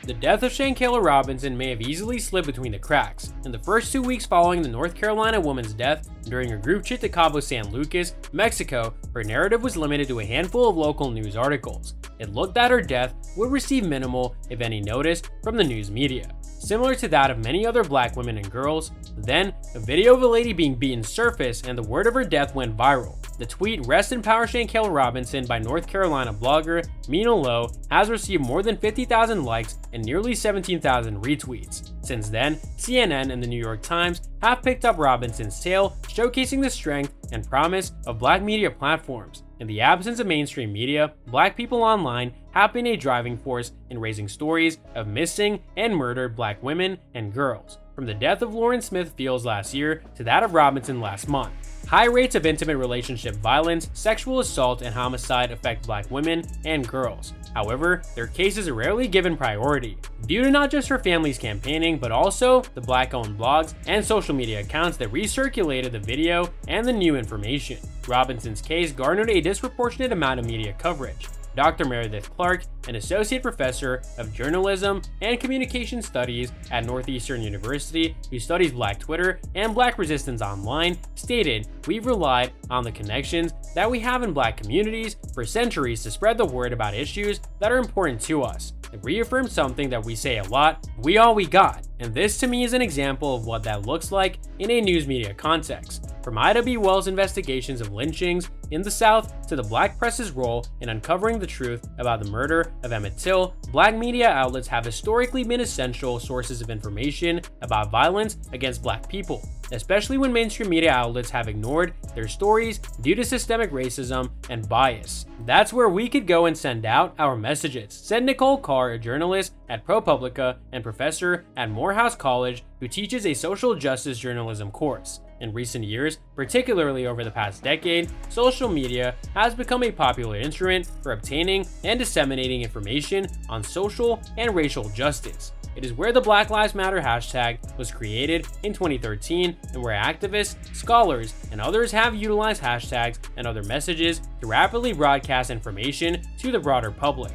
The death of Shanquella Robinson may have easily slipped between the cracks. In the first 2 weeks following the North Carolina woman's death, during a group trip to Cabo San Lucas, Mexico, her narrative was limited to a handful of local news articles. It looked that her death would receive minimal, if any, notice from the news media. Similar to that of many other black women and girls, then a video of a lady being beaten surfaced and the word of her death went viral. The tweet "Rest in Power Shanquella Robinson" by North Carolina blogger Mina Lowe has received more than 50,000 likes and nearly 17,000 retweets. Since then, CNN and the New York Times have picked up Robinson's tale, showcasing the strength and promise of black media platforms. In the absence of mainstream media, black people online have been a driving force in raising stories of missing and murdered black women and girls. From the death of Lauren Smith Fields last year to that of Robinson last month, high rates of intimate relationship violence, sexual assault, and homicide affect black women and girls. However, their cases are rarely given priority, due to not just her family's campaigning, but also the black-owned blogs and social media accounts that recirculated the video and the new information. Robinson's case garnered a disproportionate amount of media coverage. Dr. Meredith Clark, an associate professor of journalism and communication studies at Northeastern University who studies Black Twitter and Black resistance online, stated, "We've relied on the connections that we have in Black communities for centuries to spread the word about issues that are important to us. It reaffirms something that we say a lot: we all we got." And this to me is an example of what that looks like in a news media context. From Ida B. Wells' investigations of lynchings in the South to the black press's role in uncovering the truth about the murder of Emmett Till, black media outlets have historically been essential sources of information about violence against black people, especially when mainstream media outlets have ignored their stories due to systemic racism and bias. That's where we could go and send out our messages, said Nicole Carr, a journalist at ProPublica and professor at Morehouse College who teaches a social justice journalism course. In recent years, particularly over the past decade, social media has become a popular instrument for obtaining and disseminating information on social and racial justice. It is where the Black Lives Matter hashtag was created in 2013 and where activists, scholars, and others have utilized hashtags and other messages to rapidly broadcast information to the broader public.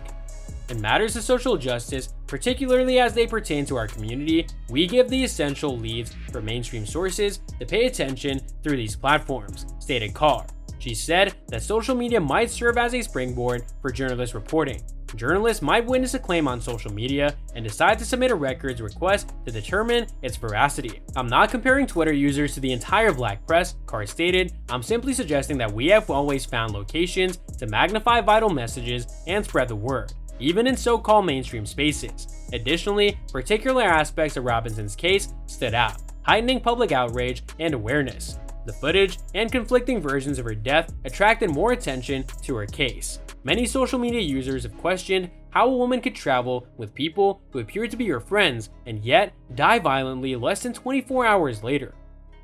In matters of social justice, particularly as they pertain to our community, we give the essential leads for mainstream sources to pay attention through these platforms, stated Carr. She said that social media might serve as a springboard for journalist reporting. Journalists might witness a claim on social media and decide to submit a records request to determine its veracity. "I'm not comparing Twitter users to the entire black press," Carr stated. "I'm simply suggesting that we have always found locations to magnify vital messages and spread the word, even in so-called mainstream spaces." Additionally, particular aspects of Robinson's case stood out, heightening public outrage and awareness. The footage and conflicting versions of her death attracted more attention to her case. Many social media users have questioned how a woman could travel with people who appear to be her friends and yet die violently less than 24 hours later.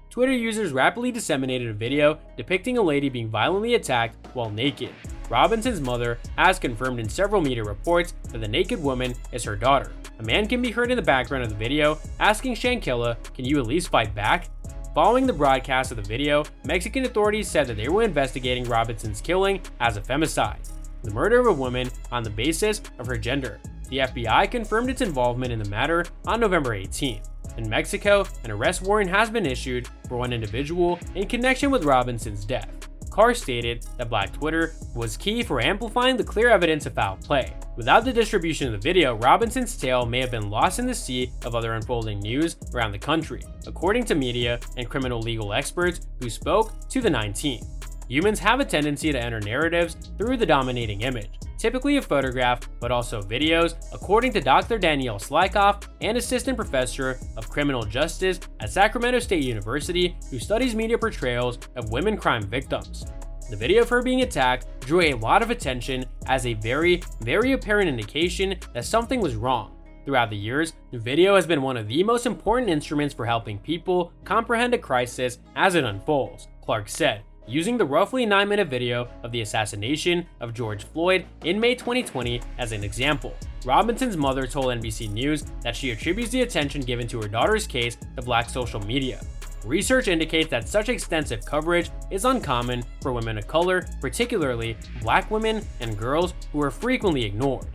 Twitter users rapidly disseminated a video depicting a lady being violently attacked while naked. Robinson's mother has confirmed in several media reports that the naked woman is her daughter. A man can be heard in the background of the video asking Shanquella, "Can you at least fight back?" Following the broadcast of the video, Mexican authorities said that they were investigating Robinson's killing as a femicide, the murder of a woman on the basis of her gender. The FBI confirmed its involvement in the matter on November 18th. In Mexico, an arrest warrant has been issued for one individual in connection with Robinson's death. Carr stated that Black Twitter was key for amplifying the clear evidence of foul play. Without the distribution of the video, Robinson's tale may have been lost in the sea of other unfolding news around the country, according to media and criminal legal experts who spoke to the 19th. Humans have a tendency to enter narratives through the dominating image, typically a photograph, but also videos, according to Dr. Danielle Slykoff, an assistant professor of criminal justice at Sacramento State University who studies media portrayals of women crime victims. The video of her being attacked drew a lot of attention as a very apparent indication that something was wrong. Throughout the years, the video has been one of the most important instruments for helping people comprehend a crisis as it unfolds, Clark said, using the roughly 9-minute video of the assassination of George Floyd in May 2020 as an example. Robinson's mother told NBC News that she attributes the attention given to her daughter's case to Black social media. Research indicates that such extensive coverage is uncommon for women of color, particularly Black women and girls who are frequently ignored.